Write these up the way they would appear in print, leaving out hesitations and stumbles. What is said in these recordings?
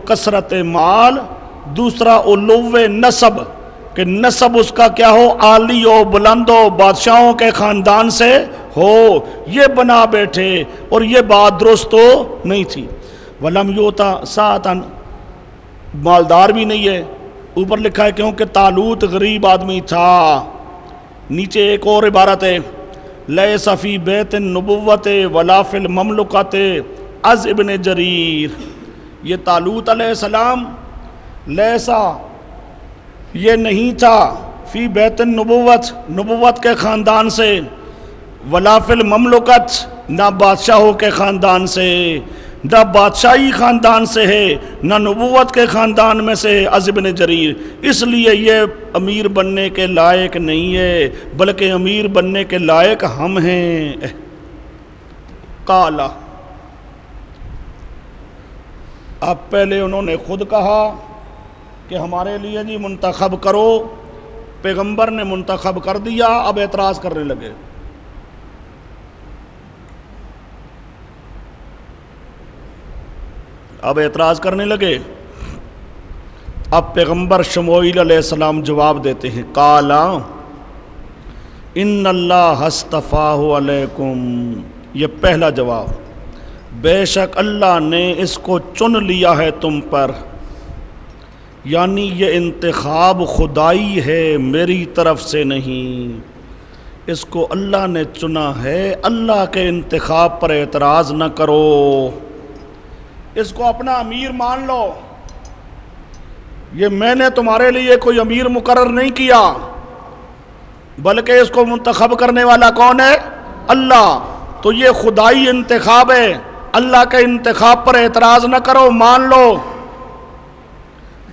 کثرت مال، دوسرا علو نسب کہ نسب اس کا کیا ہو، عالی ہو، بلند ہو، بادشاہوں کے خاندان سے ہو، یہ بنا بیٹھے، اور یہ بات درست تو نہیں تھی۔ ولم یوتا ساعتن، مالدار بھی نہیں ہے، اوپر لکھا ہے کیونکہ طالوت غریب آدمی تھا۔ نیچے ایک اور عبارت ہے، لیس فی بیت النبوت ولا فی المملکت از ابن جریر۔ یہ طالوت علیہ السلام لیسا، یہ نہیں تھا، فی بیت النبوت، نبوت کے خاندان سے، ولا فی المملکت، نہ بادشاہوں کے خاندان سے، نہ بادشاہی خاندان سے ہے، نہ نبوت کے خاندان میں سے ہے، از ابن جریر، اس لیے یہ امیر بننے کے لائق نہیں ہے، بلکہ امیر بننے کے لائق ہم ہیں۔ قالا، اب پہلے انہوں نے خود کہا کہ ہمارے لیے جی منتخب کرو، پیغمبر نے منتخب کر دیا، اب اعتراض کرنے لگے۔ اب اعتراض کرنے لگے۔ اب پیغمبر شموئیل علیہ السلام جواب دیتے ہیں، قالا ان اللہ اصطفاہ علیکم، یہ پہلا جواب، بے شک اللہ نے اس کو چن لیا ہے تم پر، یعنی یہ انتخاب خدائی ہے، میری طرف سے نہیں، اس کو اللہ نے چنا ہے، اللہ کے انتخاب پر اعتراض نہ کرو، اس کو اپنا امیر مان لو، یہ میں نے تمہارے لیے کوئی امیر مقرر نہیں کیا، بلکہ اس کو منتخب کرنے والا کون ہے؟ اللہ، تو یہ خدائی انتخاب ہے، اللہ کے انتخاب پر اعتراض نہ کرو، مان لو،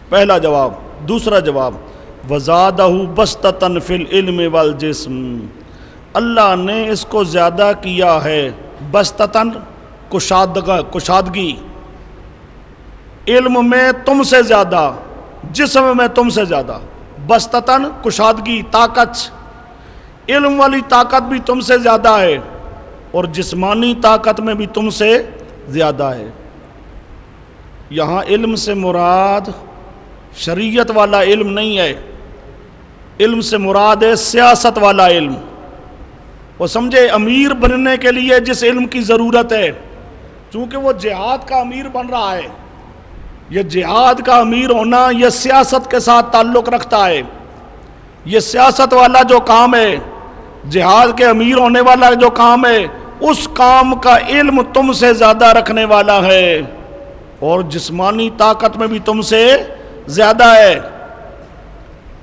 پہلا جواب۔ دوسرا جواب، وزادہ بسطۃ فی العلم والجسم، اللہ نے اس کو زیادہ کیا ہے، بسطۃ کشادگی، علم میں تم سے زیادہ، جسم میں تم سے زیادہ، بسطۃ کشادگی، طاقت، علم والی طاقت بھی تم سے زیادہ ہے، اور جسمانی طاقت میں بھی تم سے زیادہ ہے۔ یہاں علم سے مراد شریعت والا علم نہیں ہے، علم سے مراد ہے سیاست والا علم۔ وہ سمجھے امیر بننے کے لیے جس علم کی ضرورت ہے، چونکہ وہ جہاد کا امیر بن رہا ہے، یہ جہاد کا امیر ہونا یہ سیاست کے ساتھ تعلق رکھتا ہے، یہ سیاست والا جو کام ہے، جہاد کے امیر ہونے والا جو کام ہے، اس کام کا علم تم سے زیادہ رکھنے والا ہے، اور جسمانی طاقت میں بھی تم سے زیادہ ہے۔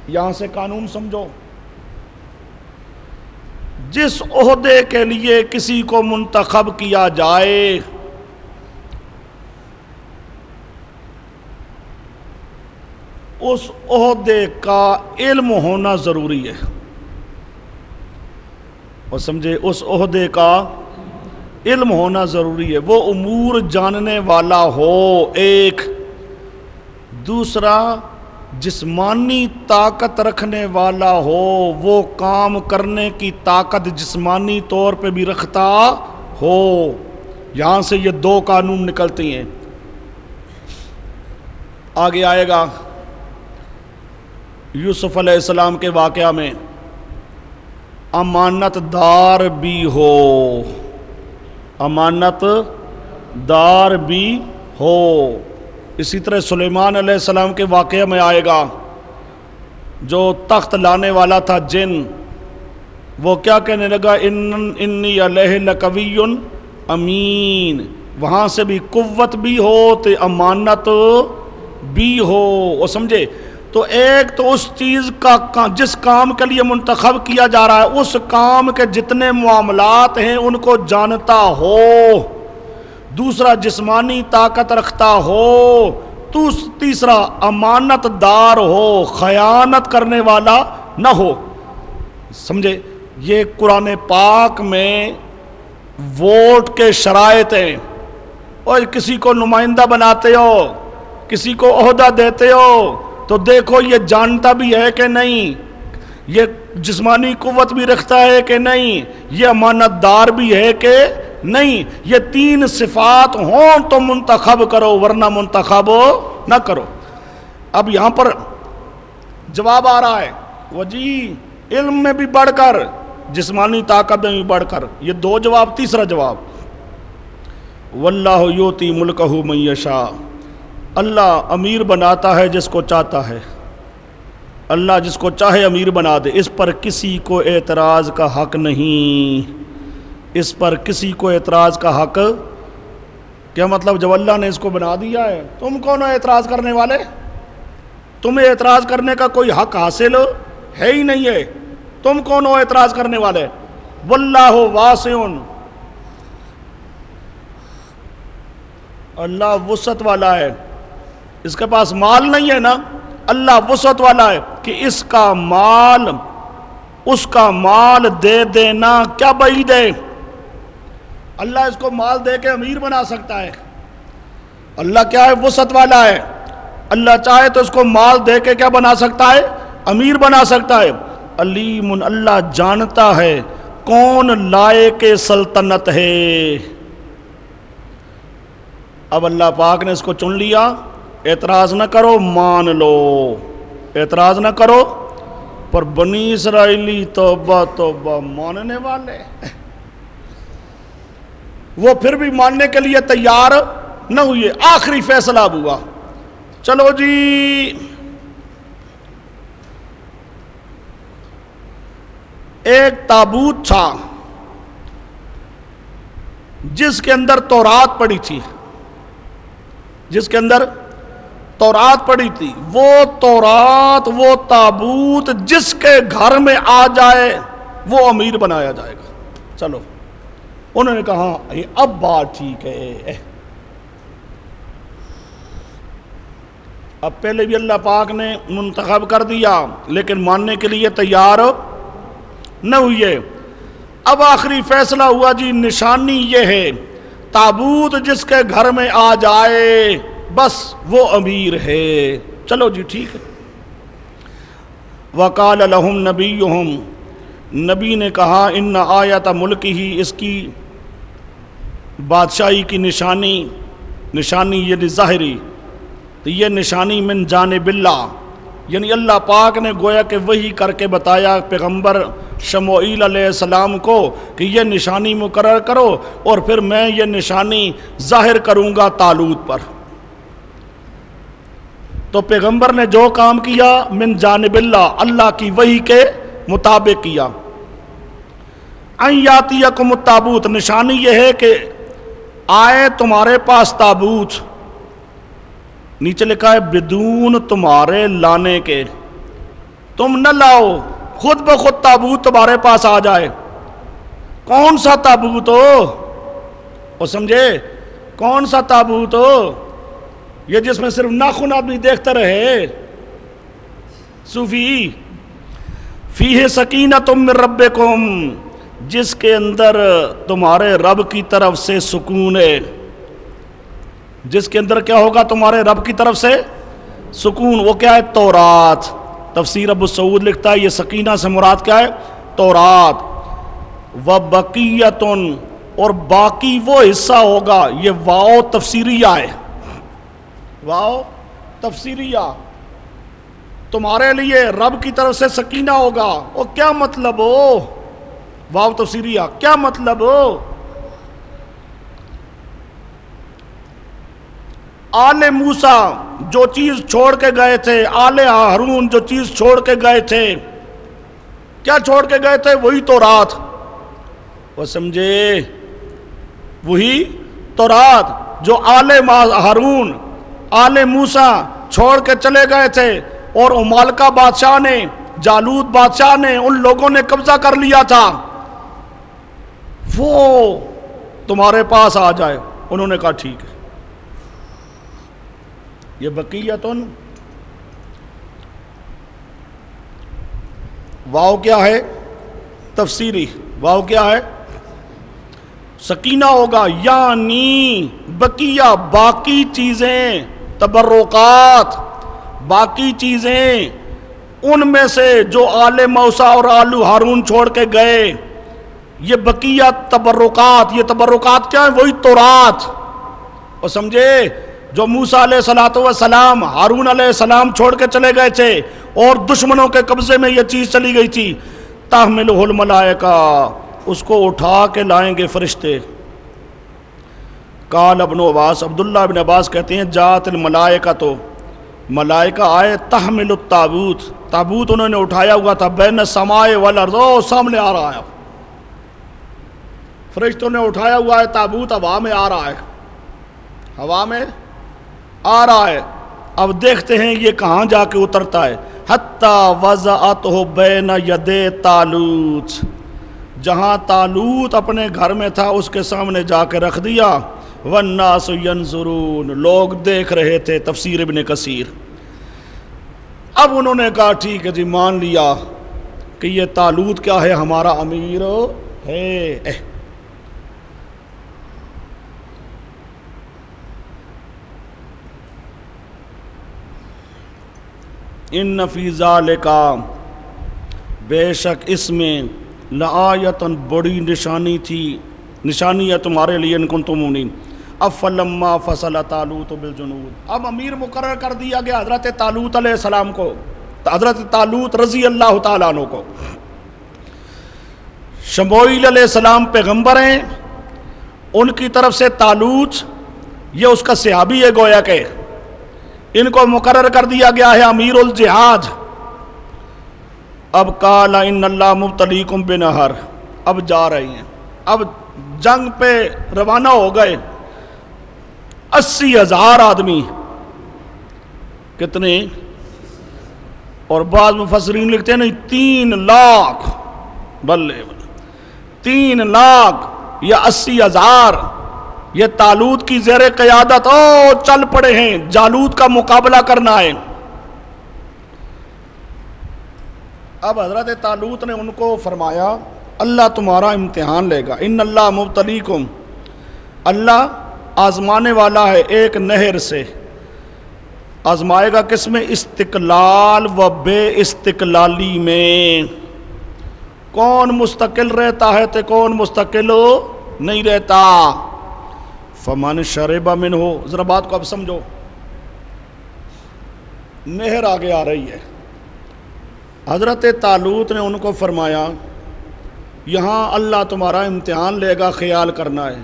یہاں سے قانون سمجھو، جس عہدے کے لیے کسی کو منتخب کیا جائے، اس عہدے کا علم ہونا ضروری ہے، اور سمجھے اس عہدے کا علم ہونا ضروری ہے، وہ امور جاننے والا ہو، ایک، دوسرا جسمانی طاقت رکھنے والا ہو، وہ کام کرنے کی طاقت جسمانی طور پہ بھی رکھتا ہو۔ یہاں سے یہ دو قانون نکلتی ہیں۔ آگے آئے گا یوسف علیہ السلام کے واقعہ میں، امانت دار بھی ہو، امانت دار بھی ہو۔ اسی طرح سلیمان علیہ السلام کے واقعہ میں آئے گا، جو تخت لانے والا تھا جن، وہ کیا کہنے لگا، انی علیہ لقوی امین، وہاں سے بھی قوت بھی ہو تو امانت بھی ہو، وہ سمجھے۔ تو ایک تو اس چیز کا جس کام کے لیے منتخب کیا جا رہا ہے، اس کام کے جتنے معاملات ہیں ان کو جانتا ہو، دوسرا جسمانی طاقت رکھتا ہو، تیسرا امانت دار ہو، خیانت کرنے والا نہ ہو، سمجھے۔ یہ قرآن پاک میں ووٹ کے شرائط ہیں، اور کسی کو نمائندہ بناتے ہو، کسی کو عہدہ دیتے ہو، تو دیکھو یہ جانتا بھی ہے کہ نہیں، یہ جسمانی قوت بھی رکھتا ہے کہ نہیں، یہ امانت دار بھی ہے کہ نہیں، یہ 3 صفات ہوں تو منتخب کرو، ورنہ منتخب نہ کرو۔ اب یہاں پر جواب آ رہا ہے، وہ جی علم میں بھی بڑھ کر، جسمانی طاقت میں بھی بڑھ کر، یہ 2 جواب۔ تیسرا جواب، واللہ یؤتی ملکہ من یشاء، اللہ امیر بناتا ہے جس کو چاہتا ہے، اللہ جس کو چاہے امیر بنا دے، اس پر کسی کو اعتراض کا حق نہیں، اس پر کسی کو اعتراض کا حق۔ کیا مطلب؟ جب اللہ نے اس کو بنا دیا ہے، تم کون ہو اعتراض کرنے والے؟ تمہیں اعتراض کرنے کا کوئی حق حاصل ہے ہی نہیں ہے، تم کون ہو اعتراض کرنے والے؟ واللہ واسع، اللہ وسعت والا ہے، اس کے پاس مال نہیں ہے نا، اللہ وسعت والا ہے کہ اس کا مال دے دینا کیا بعید ہے۔ اللہ اس کو مال دے کے امیر بنا سکتا ہے، اللہ کیا ہے؟ وسعت والا ہے، اللہ چاہے تو اس کو مال دے کے کیا بنا سکتا ہے؟ امیر بنا سکتا ہے۔ علیم، اللہ جانتا ہے کون لائق سلطنت ہے۔ اب اللہ پاک نے اس کو چن لیا، اعتراض نہ کرو، مان لو، اعتراض نہ کرو۔ پر بنی اسرائیلی توبہ توبہ ماننے والے، وہ پھر بھی ماننے کے لیے تیار نہ ہوئے۔ آخری فیصلہ اب ہوا، چلو جی ایک تابوت تھا جس کے اندر تورات پڑی تھی، جس کے اندر تورات پڑی تھی، وہ تورات، وہ تابوت جس کے گھر میں آ جائے وہ امیر بنایا جائے گا۔ چلو، انہوں نے کہا اب بات ٹھیک ہے۔ اب پہلے بھی اللہ پاک نے منتخب کر دیا لیکن ماننے کے لیے تیار نہ ہوئے۔ اب آخری فیصلہ ہوا جی، نشانی یہ ہے، تابوت جس کے گھر میں آ جائے بس وہ امیر ہے۔ چلو جی ٹھیک ہے۔ وقال لهم نبیہم، نبی نے کہا، ان آیت ملکہ، اس کی بادشاہی کی نشانی یہ ظاہری، تو یہ نشانی من جانب اللہ، یعنی اللہ پاک نے گویا کہ وحی کر کے بتایا پیغمبر شموئیل علیہ السلام کو کہ یہ نشانی مقرر کرو، اور پھر میں یہ نشانی ظاہر کروں گا طالوت پر۔ تو پیغمبر نے جو کام کیا من جانب اللہ، اللہ کی وحی کے مطابق کیا۔ ان یاتیکم التابوت، نشانی یہ ہے کہ آئے تمہارے پاس تابوت، نیچے لکھا ہے بدون تمہارے لانے کے، تم نہ لاؤ، خود بخود تابوت تمہارے پاس آ جائے۔ کون سا تابوت ہو؟ وہ سمجھے کون سا تابوت ہو؟ یہ جس میں صرف ناخن آدمی دیکھتا رہے، صوفی۔ فیہ سکینۃ من ربکم، جس کے اندر تمہارے رب کی طرف سے سکون ہے، جس کے اندر کیا ہوگا؟ تمہارے رب کی طرف سے سکون۔ وہ کیا ہے؟ تورات۔ تفسیر ابو سعود لکھتا ہے یہ سکینہ سے مراد کیا ہے؟ تورات۔ وبقیۃ، اور باقی وہ حصہ ہوگا، یہ واو تفسیریہ ہے، واو تفسیریہ، تمہارے لیے رب کی طرف سے سکینہ ہوگا۔ اور کیا مطلب ہو؟ واو تفسیریہ کیا مطلب ہو؟ آل موسیٰ جو چیز چھوڑ کے گئے تھے، آل ہارون جو چیز چھوڑ کے گئے تھے، کیا چھوڑ کے گئے تھے؟ وہی تورات۔ وہ سمجھے؟ وہی تورات جو آل ہارون، آل موسیٰ چھوڑ کے چلے گئے تھے، اور امالکہ بادشاہ نے، جالوت بادشاہ نے، ان لوگوں نے قبضہ کر لیا تھا، وہ تمہارے پاس آ جائے۔ انہوں نے کہا ٹھیک ہے۔ یہ بقیتن، واو کیا ہے؟ تفسیری، واو کیا ہے؟ سکینہ ہوگا، یعنی بقیہ، باقی چیزیں، تبرکات، باقی چیزیں ان میں سے جو آل موسیٰ اور آل ہارون چھوڑ کے گئے، یہ بقیہ تبرکات، یہ تبرکات کیا ہیں؟ وہی تورات، اور سمجھے جو موسیٰ علیہ السلام ہارون علیہ السلام چھوڑ کے چلے گئے تھے اور دشمنوں کے قبضے میں یہ چیز چلی گئی تھی، تحملہ الملائکہ، اس کو اٹھا کے لائیں گے فرشتے۔ قال ابن عباس، عبداللہ ابن عباس کہتے ہیں جات الملائکہ، تو ملائکہ آئے، تحمل التابوت، تابوت انہوں نے اٹھایا ہوا تھا، بین السماء والارض، سامنے آ رہا ہے، فرشتوں نے اٹھایا ہوا ہے تابوت، ہوا میں آ رہا ہے، ہوا میں آ رہا ہے۔ اب دیکھتے ہیں یہ کہاں جا کے اترتا ہے۔ حتی وضعتہ بین یدی طالوت، جہاں طالوت اپنے گھر میں تھا اس کے سامنے جا کے رکھ دیا۔ والناس ینظرون، لوگ دیکھ رہے تھے، تفسیر ابن کثیر۔ اب انہوں نے کہا ٹھیک ہے جی، مان لیا کہ یہ طالوت کیا ہے، ہمارا امیر ہے۔ ان فی ذالک، بے شک اس میں، لآیۃ، بڑی نشانی تھی، نشانی ہے تمہارے لیے، ان کنتم مؤمنین۔ اب فلما فصل طالوت بالجنود، اب امیر مقرر کر دیا گیا حضرت طالوت علیہ السلام کو، حضرت طالوت رضی اللہ تعالیٰ عنہ کو۔ شموئیل علیہ السلام پیغمبر ہیں، ان کی طرف سے طالوت یہ اس کا صحابی ہے گویا کہ، ان کو مقرر کر دیا گیا ہے امیر الجہاد۔ اب قال ان اللہ مبتلیکم بنہر، اب جا رہی ہیں، اب جنگ پہ روانہ ہو گئے 80,000 آدمی، کتنے؟ اور بعض مفسرین لکھتے ہیں نہیں 3 لاکھ، بلے 3 لاکھ یا 80,000، یہ طالوت کی زیر قیادت چل پڑے ہیں، جالوت کا مقابلہ کرنا ہے۔ اب حضرت طالوت نے ان کو فرمایا اللہ تمہارا امتحان لے گا، ان اللہ مبتلیکم، اللہ آزمانے والا ہے ایک نہر سے، آزمائے گا کس میں؟ استقلال و بے استقلالی میں، کون مستقل رہتا ہے تو کون مستقل نہیں رہتا۔ فمن شرب منہ، ذرا بات کو اب سمجھو، نہر آگے آ رہی ہے، حضرت طالوت نے ان کو فرمایا یہاں اللہ تمہارا امتحان لے گا، خیال کرنا ہے،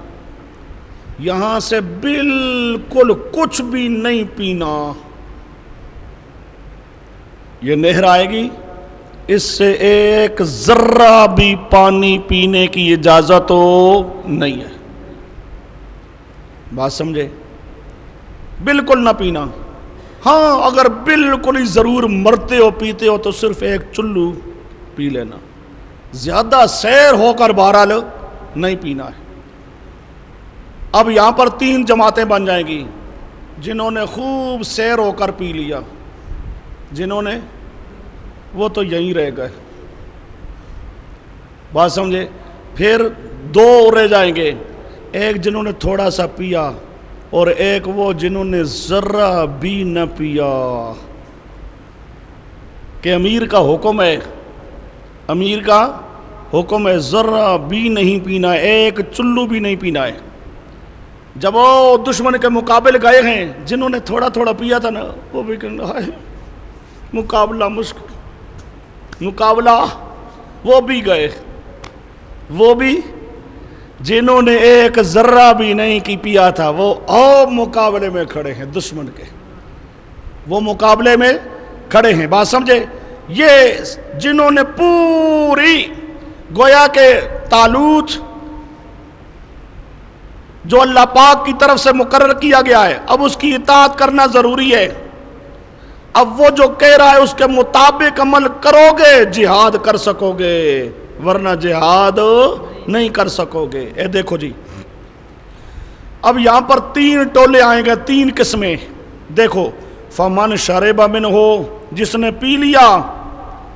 یہاں سے بالکل کچھ بھی نہیں پینا، یہ نہر آئے گی، اس سے ایک ذرہ بھی پانی پینے کی اجازت نہیں ہے، بات سمجھے؟ بالکل نہ پینا، ہاں اگر بالکل ہی ضرور مرتے ہو پیتے ہو تو صرف ایک چلو پی لینا، زیادہ سیر ہو کر بہرحال نہیں پینا ہے۔ اب یہاں پر 3 جماعتیں بن جائیں گی، جنہوں نے خوب سیر ہو کر پی لیا، جنہوں نے، وہ تو یہیں رہ گئے، بات سمجھے؟ پھر 2 رہ جائیں گے، ایک جنہوں نے تھوڑا سا پیا اور ایک وہ جنہوں نے ذرہ بھی نہ پیا، کہ امیر کا حکم ہے، امیر کا حکم ہے ذرہ بھی نہیں پینا، ایک چلو بھی نہیں پینا ہے۔ جب وہ دشمن کے مقابل گئے ہیں، جنہوں نے تھوڑا تھوڑا پیا تھا نا، وہ بھی مقابلہ مشکل، مقابلہ، وہ بھی گئے، وہ بھی جنہوں نے ایک ذرہ بھی نہیں کی پیا تھا وہ مقابلے میں کھڑے ہیں، دشمن کے وہ مقابلے میں کھڑے ہیں، بات سمجھے؟ یہ جنہوں نے پوری گویا کہ طالوت جو اللہ پاک کی طرف سے مقرر کیا گیا ہے، اب اس کی اطاعت کرنا ضروری ہے، اب وہ جو کہہ رہا ہے اس کے مطابق عمل کرو گے جہاد کر سکو گے، ورنہ جہاد نہیں کر سکو گے۔ اے دیکھو جی، اب یہاں پر 3 ٹولے آئیں گے، 3 قسمیں، دیکھو، فمن شرب منہ، جس نے پی لیا،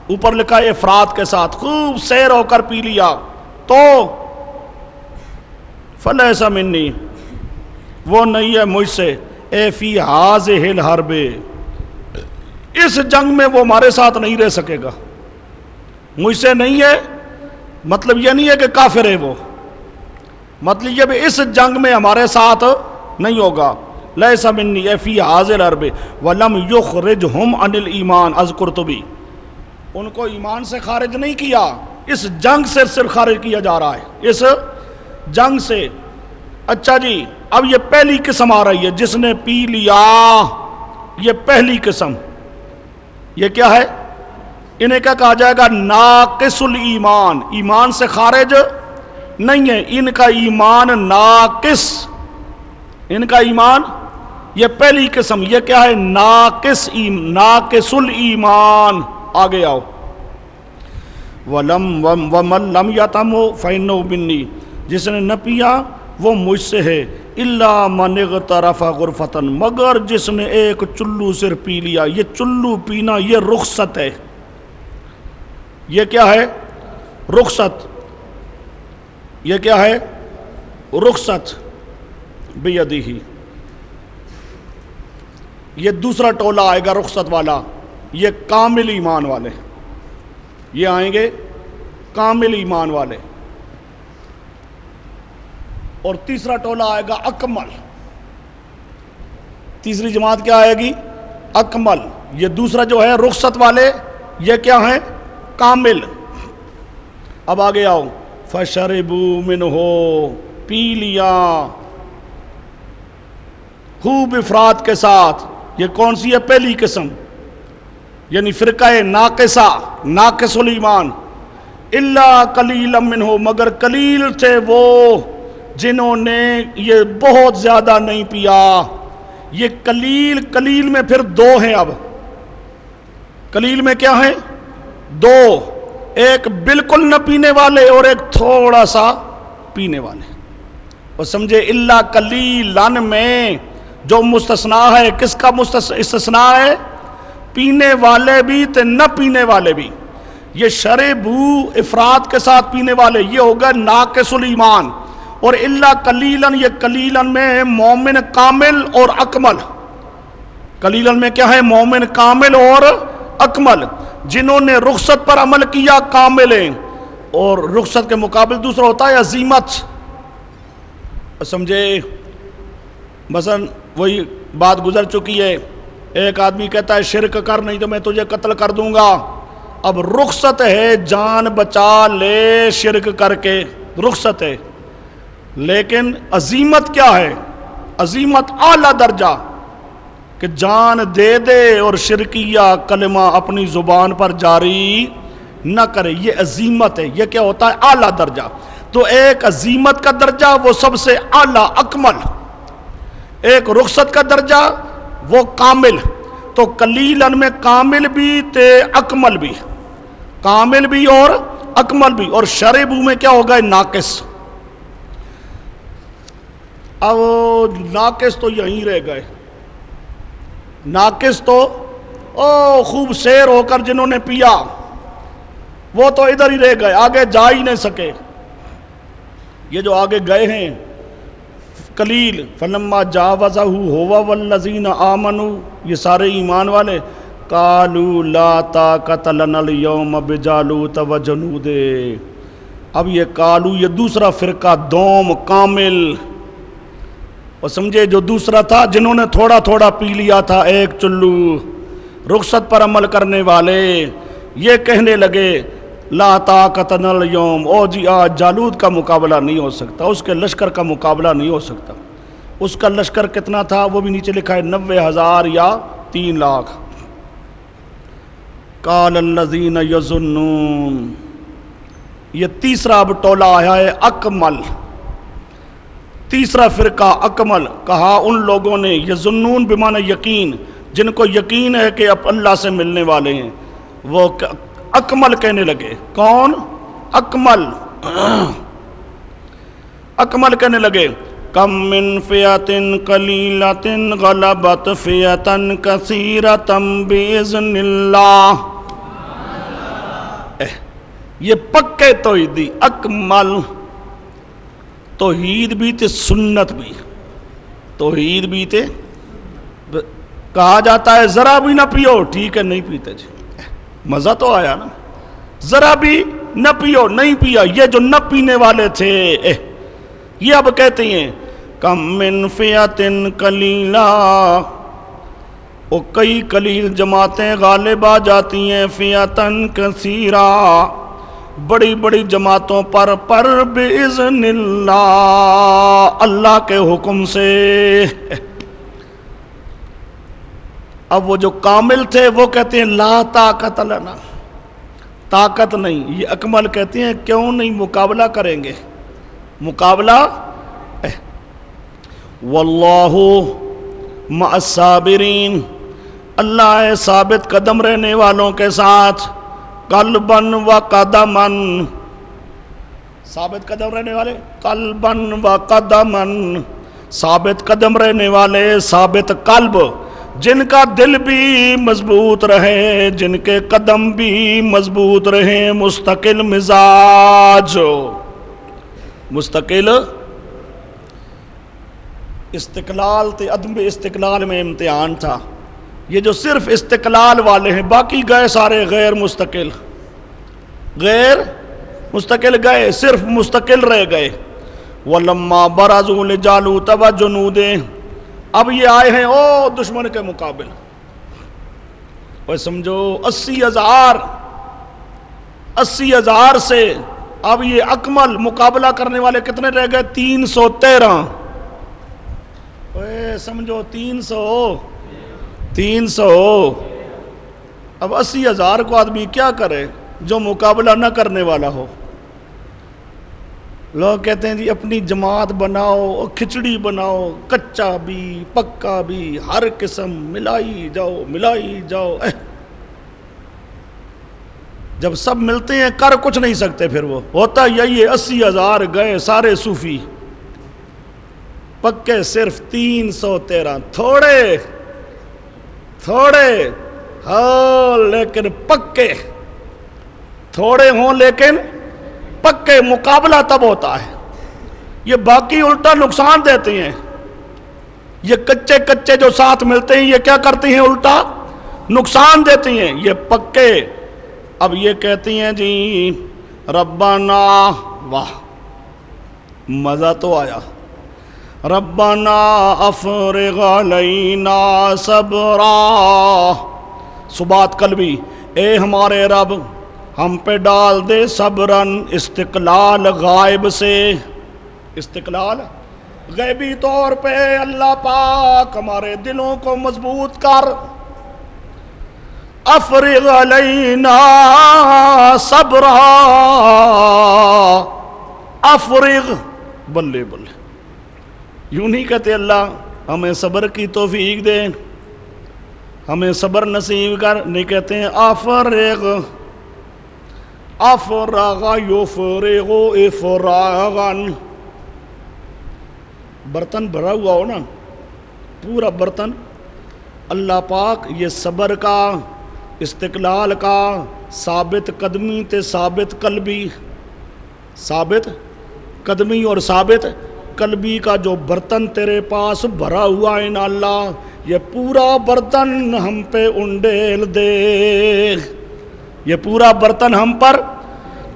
اوپر لکھا ہے افراد کے ساتھ، خوب سیر ہو کر پی لیا، تو فلیس منی، وہ نہیں ہے مجھ سے، اے فی ہذہ الحرب، اس جنگ میں وہ ہمارے ساتھ نہیں رہ سکے گا، مجھ سے نہیں ہے، مطلب یہ نہیں ہے کہ کافر ہے وہ، مطلب یہ بھی اس جنگ میں ہمارے ساتھ نہیں ہوگا. لیس منی فی ھذا الحرب ولم یخرجہم عن الایمان. از قرطبی، ان کو ایمان سے خارج نہیں کیا، اس جنگ سے صرف خارج کیا جا رہا ہے، اس جنگ سے. اچھا جی، اب یہ پہلی قسم آ رہی ہے جس نے پی لیا، یہ پہلی قسم. یہ کیا ہے؟ انہیں کیا کہا جائے گا؟ ناقص الایمان. ایمان سے خارج نہیں ہے، ان کا ایمان ناقص، ان کا ایمان، یہ پہلی قسم. یہ کیا ہے؟ ناقص الایمان. آگے آؤ. وَمَن لَمْ يَطْعَمْهُ فَإِنَّهُ مِنِّي. جس نے نہ پیا وہ مجھ سے ہے. إِلَّا مَنِ اغْتَرَفَ غُرْفَةً. مگر جس نے ایک چلو صرف پی لیا. یہ چلو پینا یہ رخصت ہے. یہ کیا ہے؟ رخصت. یہ کیا ہے؟ رخصت. بیدہ. یہ دوسرا ٹولہ آئے گا رخصت والا، یہ کامل ایمان والے، یہ آئیں گے کامل ایمان والے. اور تیسرا ٹولہ آئے گا اکمل. تیسری جماعت کیا آئے گی؟ اکمل. یہ دوسرا جو ہے رخصت والے، یہ کیا ہیں؟ کامل. اب آگے آؤ. فَشَرِبُوا مِنْهُ. پی لیا خوب افراد کے ساتھ. یہ کون سی ہے؟ پہلی قسم، یعنی فرقہ ناقصہ، ناقص الایمان. الا قلیلا منہ. مگر قلیل تھے وہ جنہوں نے یہ بہت زیادہ نہیں پیا. یہ قلیل میں پھر دو ہیں. اب قلیل میں کیا ہیں؟ دو. ایک بالکل نہ پینے والے اور ایک تھوڑا سا پینے والے. اور سمجھے الا قلیلن میں جو مستثنا ہے، کس کا استثناء ہے؟ پینے والے بھی تے نہ پینے والے بھی. یہ شربو افراد کے ساتھ پینے والے، یہ ہوگا ناقص الایمان. اور الا قلیلن، یہ قلیلن میں مومن کامل اور اکمل. قلیلن میں کیا ہے؟ مومن کامل اور اکمل. جنہوں نے رخصت پر عمل کیا کامل ہیں. اور رخصت کے مقابل دوسرا ہوتا ہے عزیمت. سمجھے؟ مثلا وہی بات گزر چکی ہے، ایک آدمی کہتا ہے شرک کر نہیں تو میں تجھے قتل کر دوں گا. اب رخصت ہے، جان بچا لے شرک کر کے، رخصت ہے. لیکن عزیمت کیا ہے؟ عزیمت اعلیٰ درجہ، کہ جان دے دے اور شرکیہ کلمہ اپنی زبان پر جاری نہ کرے. یہ عزیمت ہے. یہ کیا ہوتا ہے؟ اعلیٰ درجہ. تو ایک عزیمت کا درجہ وہ سب سے اعلیٰ اکمل، ایک رخصت کا درجہ وہ کامل. تو قلیلن میں کامل بھی تے اکمل بھی، کامل بھی اور اکمل بھی. اور شربو میں کیا ہوگا؟ ناقص. اب ناقص تو یہیں رہ گئے. ناقص تو خوب سیر ہو کر جنہوں نے پیا وہ تو ادھر ہی رہ گئے، آگے جا ہی نہیں سکے. یہ جو آگے گئے ہیں قلیل، فلما جاوزہ ہوا والذین آمنوا، یہ سارے ایمان والے. قالوا لا طاقت لنا اليوم بجالوت وجنود. اب یہ قالو، یہ دوسرا فرقہ دوم کامل. اور سمجھے جو دوسرا تھا جنہوں نے تھوڑا تھوڑا پی لیا تھا ایک چلو، رخصت پر عمل کرنے والے، یہ کہنے لگے لا طاقت لنا اليوم، او جی آج جالوت کا مقابلہ نہیں ہو سکتا، اس کے لشکر کا مقابلہ نہیں ہو سکتا. اس کا لشکر کتنا تھا وہ بھی نیچے لکھا ہے، 90,000 یا 3 لاکھ. قال الذین یظنون. یہ تیسرا اب ٹولہ آیا ہے اکمل، تیسرا فرقہ اکمل. کہا ان لوگوں نے، یظنون بمعنی یقین، جن کو یقین ہے کہ اب اللہ سے ملنے والے ہیں، وہ اکمل کہنے لگے. کون؟ اکمل. اکمل کہنے لگے کم من فئۃ قلیلۃ غلبت فئۃ کثیرۃ باذن اللہ. یہ پکے توحیدی اکمل. توحید بھی تے سنت بھی، توحید بھی تے. کہا جاتا ہے ذرا بھی نہ پیو، ٹھیک ہے نہیں پیتے جی، مزہ تو آیا نا. ذرا بھی نہ پیو، نہیں پیا۔ یہ جو نہ پینے والے تھے یہ اب کہتے ہیں کم من فیاتن قلیلا، وہ کئی قلیل جماعتیں غالب آ جاتی ہیں، فیاتن کثیرا، بڑی بڑی جماعتوں پر بِإِذْنِ اللہ، اللہ کے حکم سے۔ اب وہ جو کامل تھے وہ کہتے ہیں لا طاقت لنا، طاقت نہیں۔ یہ اکمل کہتے ہیں کیوں نہیں مقابلہ کریں گے، مقابلہ واللہ مع الصابرین، اللہ ہے ثابت قدم رہنے والوں کے ساتھ، قلباً و قدماً، ثابت قدم رہنے والے، قلباً و قدماً، ثابت قدم رہنے والے، ثابت قلب، جن کا دل بھی مضبوط رہے، جن کے قدم بھی مضبوط رہے، مستقل مزاج، مستقل استقلال تھے، عدم استقلال میں امتحان تھا۔ یہ جو صرف استقلال والے ہیں، باقی گئے سارے غیر مستقل، غیر مستقل گئے، صرف مستقل رہ گئے۔ وَلَمَّا بَرَزُوا لِجَالُوتَ وَجُنُودِهِ، اب یہ آئے ہیں او دشمن کے مقابل، اور سمجھو 80,000 سے اب یہ اکمل مقابلہ کرنے والے کتنے رہ گئے؟ 313، سمجھو 300۔ اب 80,000 کو آدمی کیا کرے جو مقابلہ نہ کرنے والا ہو؟ لوگ کہتے ہیں جی اپنی جماعت بناؤ، کھچڑی بناؤ، کچا بھی پکا بھی، ہر قسم ملائی جاؤ۔ جب سب ملتے ہیں کر کچھ نہیں سکتے، پھر وہ ہوتا یہی ہے۔ 80,000 گئے سارے صوفی، پکے صرف 313، تھوڑے ہاں لیکن پکے، تھوڑے ہوں لیکن پکے۔ مقابلہ تب ہوتا ہے، یہ باقی الٹا نقصان دیتے ہیں۔ یہ کچے جو ساتھ ملتے ہیں یہ کیا کرتے ہیں؟ الٹا نقصان دیتے ہیں۔ یہ پکے اب یہ کہتی ہیں جی ربنا، واہ مزہ تو آیا، ربنا افرغ علینا صبرا، ثبات قلبی، اے ہمارے رب ہم پہ ڈال دے صبرن، استقلال غائب سے، استقلال غیبی طور پہ اللہ پاک ہمارے دلوں کو مضبوط کر، افرغ علینا صبرا، افرغ، بلے بلے، یوں نہیں کہتے اللہ ہمیں صبر کی توفیق دے، ہمیں صبر نصیب کر، نہیں کہتے ہیں افرغ، افرغ یفرغ افراغن، برتن بھرا ہوا ہو نا، پورا برتن، اللہ پاک یہ صبر کا، استقلال کا، ثابت قدمی تے ثابت قلبی، ثابت قدمی اور ثابت قلبی کا جو برتن تیرے پاس بھرا ہوا ہے نا اللہ، یہ پورا برتن ہم پہ انڈیل دے، یہ پورا برتن ہم پر،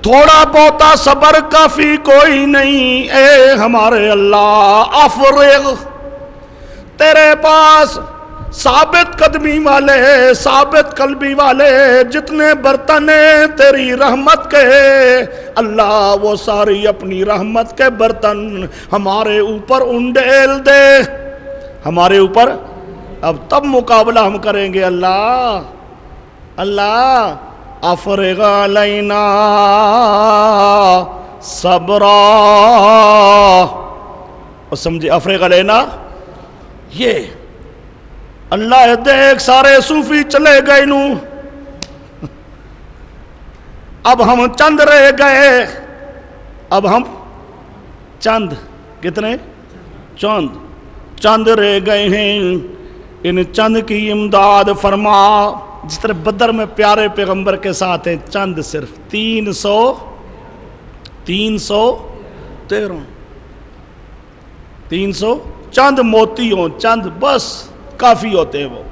تھوڑا بہتا صبر کافی کوئی نہیں، اے ہمارے اللہ افرغ، تیرے پاس ثابت قدمی والے، ثابت قلبی والے جتنے برتن ہیں تیری رحمت کے، اللہ وہ ساری اپنی رحمت کے برتن ہمارے اوپر انڈیل دے، ہمارے اوپر۔ اب تب مقابلہ ہم کریں گے، اللہ افرغ علینا صبرا، اور سمجھے افرغ علینا، یہ اللہ دیکھ سارے صوفی چلے گئے نو، اب ہم چند رہ گئے، اب ہم چند، کتنے؟ چند رہ گئے ہیں، ان چند کی امداد فرما، جس طرح بدر میں پیارے پیغمبر کے ساتھ ہیں چند، صرف 313 چند موتی ہوں، چند بس کافی ہوتے ہیں، وہ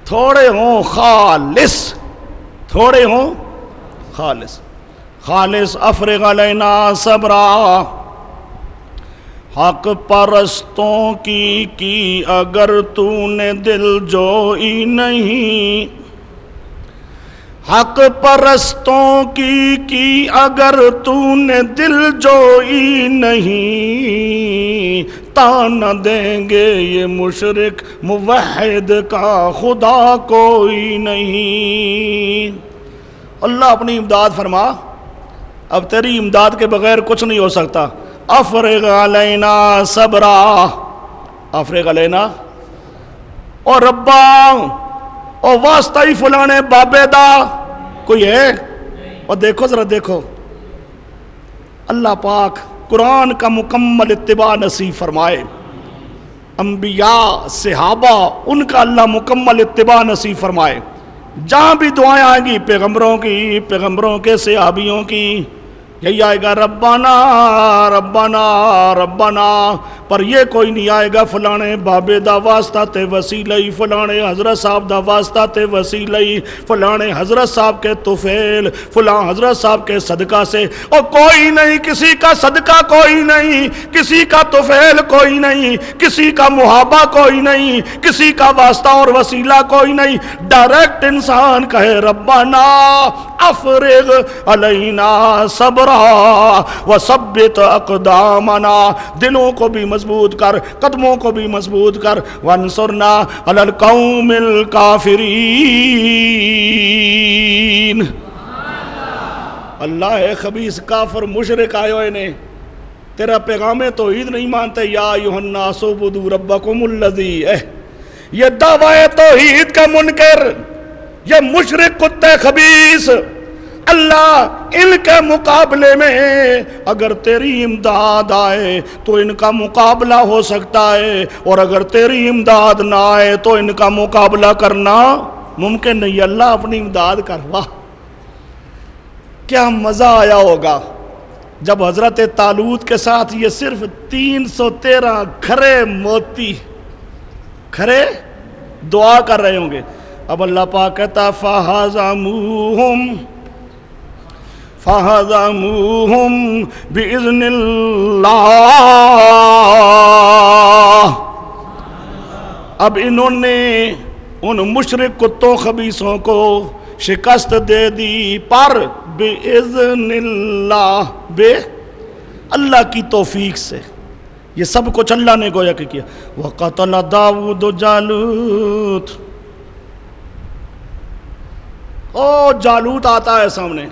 تھوڑے ہوں خالص، تھوڑے ہوں خالص، خالص افرغ علینا صبرا، حق پرستوں کی اگر تو نے دل جوئی نہیں، حق پرستوں کی اگر تو نے دل جوئی نہیں، تانا دیں گے یہ مشرک موحد کا خدا کوئی نہیں۔ اللہ اپنی امداد فرما، اب تیری امداد کے بغیر کچھ نہیں ہو سکتا۔ افرغ علینا صبرا، افرغ علینا، اور ربا اور واسطہ ہی فلانے بابے دا کوئی ہے؟ اور دیکھو ذرا دیکھو، اللہ پاک قرآن کا مکمل اتباع نصیب فرمائے، انبیاء صحابہ ان کا اللہ مکمل اتباع نصیب فرمائے۔ جہاں بھی دعائیں آئیں گی پیغمبروں کی، پیغمبروں کے صحابیوں کی، یہی آئے گا ربنا ربنا ربنا، پر یہ کوئی نہیں آئے گا فلانے بابے دا واسطہ تے وسیلئی، فلانے حضرت صاحب دا واسطہ تے وسیلئی، فلانے حضرت صاحب کے طفیل، فلان حضرت صاحب کے صدقہ سے، اور کوئی نہیں، کسی کا صدقہ کوئی نہیں، کسی کا طفیل کوئی نہیں، کسی کا محابہ کوئی نہیں، کسی کا واسطہ اور وسیلہ کوئی نہیں، ڈائریکٹ انسان کہے ربنا افرغ علینا صبرا وثبت اقدامنا، دلوں کو بھی مضبوط کر، قدموں کو بھی مضبوط کر، وانصرنا علی القوم الکافرین۔ اللہ ہے خبیث کافر مشرک آئے ہوئے نے تیرا پیغام توحید نہیں مانتے، یا ایھا الناس اعبدوا ربکم الذی، یہ دعوی توحید کا منکر، یہ مشرک کتے خبیث، اللہ ان کے مقابلے میں اگر تیری امداد آئے تو ان کا مقابلہ ہو سکتا ہے، اور اگر تیری امداد نہ آئے تو ان کا مقابلہ کرنا ممکن نہیں۔ اللہ اپنی امداد کر۔ واہ کیا مزہ آیا ہوگا جب حضرت طالوت کے ساتھ یہ صرف 313 کھرے موتی کھرے دعا کر رہے ہوں گے۔ اب اللہ پاک کہتا فَهَزَمُوهُمْ بِإِذْنِ اللَّهِ، اب انہوں نے ان مشرک کتوں خبیثوں کو شکست دے دی، پر بِإِذْنِ اللَّهِ، بے اللہ کی توفیق سے، یہ سب کچھ اللہ نے گویا کہ کیا۔ وَقَتَلَ داؤد جالوت، او جالوت آتا ہے سامنے،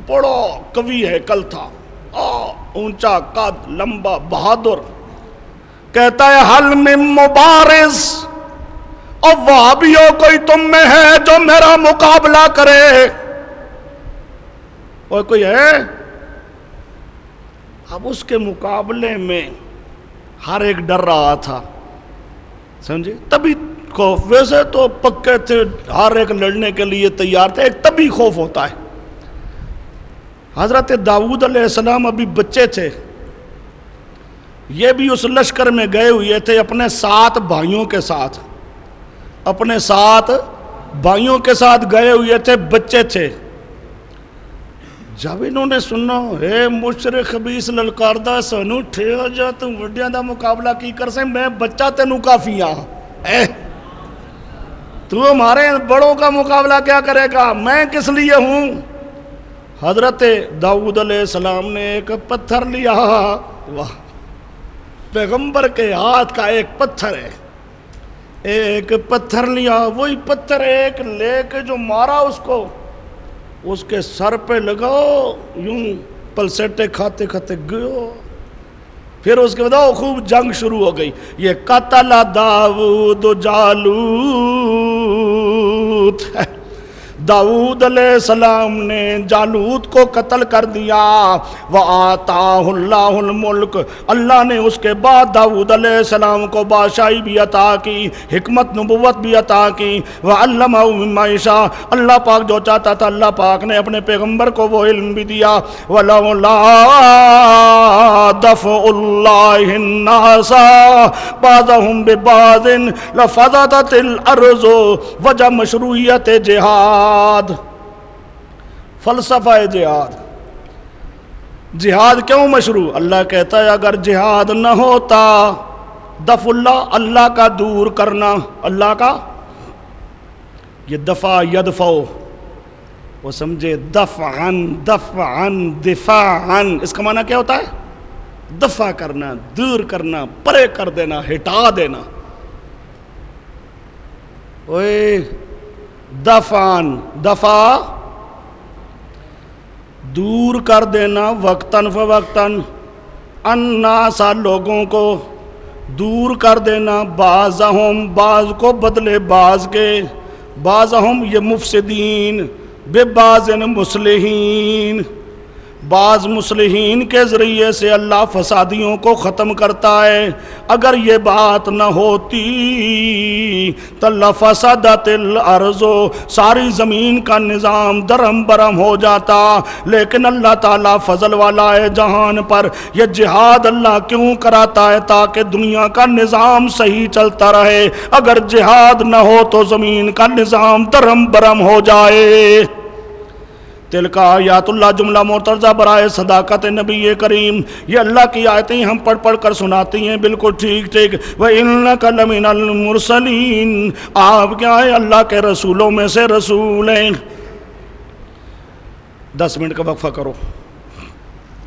بڑا قوی ہے، کل تھا، اونچا قد، لمبا، بہادر، کہتا ہے حل من مبارز، اور وہابیوں کوئی تم میں ہے جو میرا مقابلہ کرے؟ اور کوئی ہے؟ اب اس کے مقابلے میں ہر ایک ڈر رہا تھا، سمجھے؟ تبھی خوف، ویسے تو پکے تھے، ہر ایک لڑنے کے لیے تیار تھے، ایک تبھی خوف ہوتا ہے۔ حضرت داؤد علیہ السلام ابھی بچے تھے، یہ بھی اس لشکر میں گئے ہوئے تھے اپنے 7 بھائیوں کے ساتھ، اپنے 7 بھائیوں کے ساتھ گئے ہوئے تھے، بچے تھے۔ جب انہوں نے سنا اے مشرک خبیث للکاردہ سانو ٹھیا جا، تم وڈیاں دا مقابلہ کی کر سے، میں بچہ تینو کافی ہاں، تو ہمارے بڑوں کا مقابلہ کیا کرے گا، میں کس لیے ہوں؟ حضرت داؤد علیہ السلام نے ایک پتھر لیا، واہ، پیغمبر کے ہاتھ کا ایک پتھر ہے، ایک پتھر لیا، وہی پتھر ایک لے کے جو مارا اس کے سر پہ لگاؤ، یوں پلسیٹے کھاتے کھاتے گئو، پھر اس کے بعد خوب جنگ شروع ہو گئی۔ یہ قتل داؤد جالوت، داؤد علیہ السلام نے جالوت کو قتل کر دیا۔ وَآتَاهُ اللَّهُ الْمُلْكَ، اللہ نے اس کے بعد داؤد علیہ السلام کو بادشاہی بھی عطا کی، حکمت نبوت بھی عطا کی۔ وَعَلَّمَهُ مِمَّا يَشَاءُ، اللہ پاک جو چاہتا تھا اللہ پاک نے اپنے پیغمبر کو وہ علم بھی دیا۔ وَلَوْلَا دَفْعُ اللَّهِ النَّاسَ بَعْضَهُمْ بِبَعْضٍ لَفَسَدَتِ الْأَرْضُ، وجہ مشروعیت جہاد، فلسفہ جہاد، جہاد کیوں مشروع؟ اللہ کہتا ہے اگر جہاد نہ ہوتا، دفع اللہ، اللہ کا دور کرنا، اللہ کا، یہ دفع یدفع، وہ سمجھے دفعاً دفعاً دفاعاً، اس کا معنی کیا ہوتا ہے؟ دفع کرنا، دور کرنا، پرے کر دینا، ہٹا دینا. اوئے دفعاً، دفع دور کر دینا، وقتاً فوقتاً، الناسا لوگوں کو دور کر دینا، بعضہم بعض کو بدلے بعض کے، بعضہم یہ مفسدین، بے بعض مصلحین، بعض مصلحین کے ذریعے سے اللہ فسادیوں کو ختم کرتا ہے. اگر یہ بات نہ ہوتی تو لفسدت الارض، ساری زمین کا نظام درہم برہم ہو جاتا. لیکن اللہ تعالیٰ فضل والا ہے جہان پر. یہ جہاد اللہ کیوں کراتا ہے؟ تاکہ دنیا کا نظام صحیح چلتا رہے. اگر جہاد نہ ہو تو زمین کا نظام درہم برہم ہو جائے. تلکا آیات اللہ، جملہ مرتضی برائے صداقت نبی کریم. یہ اللہ کی آیتیں ہم پڑھ پڑھ کر سناتی ہیں بالکل ٹھیک ٹھیک. وَإِنَّكَ لَمِنَ الْمُرْسَلِينَ، آپ کیا ہیں؟ اللہ کے رسولوں میں سے رسول ہیں. 10 منٹ کا وقفہ کرو.